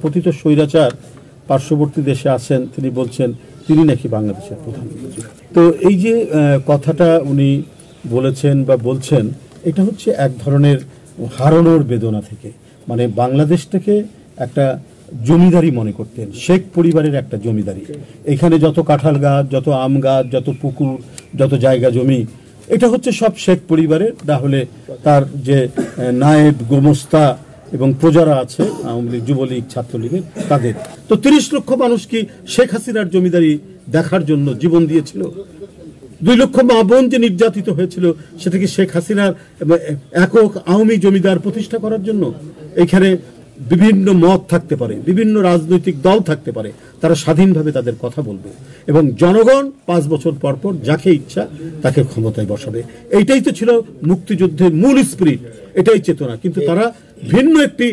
পতিত স্বৈরাচার পার্শ্ববর্তী দেশে আছেন, তিনি বলছেন তিনি নাকি বাংলাদেশের প্রধানমন্ত্রী। তো এই যে কথাটা উনি বলেছেন বা বলছেন, এটা হচ্ছে এক ধরনের হারানোর বেদনা থেকে, মানে বাংলাদেশটাকে একটা জমিদারি মনে করতেন, শেখ পরিবারের একটা জমিদারি। এখানে যত কাঁঠাল গাছ, যত আম গাছ, যত পুকুর, যত জায়গা জমি, এটা হচ্ছে সব শেখ পরিবারের, না হলে তার যে নায়েব, গোমস্তা এবং প্রজারা আছে আওয়ামী লীগ, যুবলীগ, ছাত্রলীগের, তাদের। তো ৩০ লক্ষ মানুষ কি শেখ হাসিনার জমিদারি দেখার জন্য জীবন দিয়েছিল? ২ লক্ষ মা বোন যে নির্যাতিত হয়েছিল, সেটা কি শেখ হাসিনার একক আওয়ামী জমিদার প্রতিষ্ঠা করার জন্য? এখানে বিভিন্ন মত থাকতে পারে, বিভিন্ন রাজনৈতিক দল থাকতে পারে, তারা স্বাধীনভাবে তাদের কথা বলবে এবং জনগণ ৫ বছর পর পর যাকে ইচ্ছা তাকে ক্ষমতায় বসাবে। এইটাই তো ছিল মুক্তিযুদ্ধের মূল স্পিরিট, এটাই চেতনা। কিন্তু তারা ভিন্ন একটি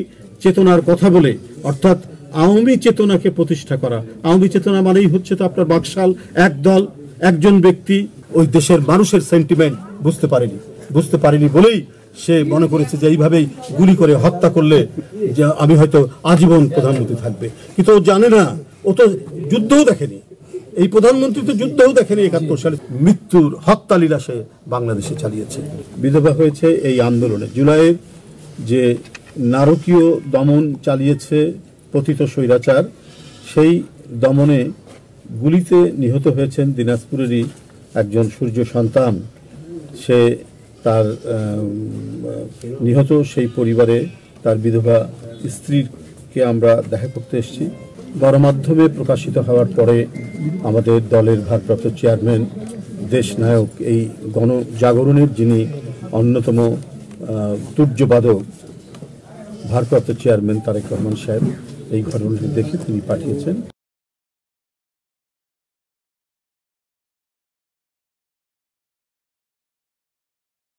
চেতনার কথা বলে, অর্থাৎ আওয়ামী চেতনাকে প্রতিষ্ঠা করা। আওয়ামী চেতনা মানেই হচ্ছে তো আপনার বাকশাল, এক দল, একজন ব্যক্তি। ওই দেশের মানুষের সেন্টিমেন্ট বুঝতে পারেনি বলেই সে মনে করেছে যে এইভাবেই গুলি করে হত্যা করলে যে আমি হয়তো আজীবন প্রধানমন্ত্রী থাকবে। কিন্তু ও জানে না, ও তো যুদ্ধও দেখেনি, এই প্রধানমন্ত্রী তো যুদ্ধও দেখেনি। ৭১ সালে মৃত্যুর হত্যালীলা সে বাংলাদেশে চালিয়েছে। বিধবা হয়েছে এই আন্দোলনে। জুলাইয়ের যে নারকীয় দমন চালিয়েছে পতিত স্বৈরাচার, সেই দমনে গুলিতে নিহত হয়েছেন দিনাজপুরেরই একজন সূর্য সন্তান। সে তার নিহত সেই পরিবারে তার বিধবা স্ত্রীকে আমরা দেখা করতে এসেছি। গণমাধ্যমে প্রকাশিত হওয়ার পরে আমাদের দলের ভারপ্রাপ্ত চেয়ারম্যান, দেশনায়ক, এই গণজাগরণের যিনি অন্যতম তুর্যবাদক, ভারপ্রাপ্ত চেয়ারম্যান তারেক রহমান সাহেব এই ঘটনাটি দেখে তিনি পাঠিয়েছেন।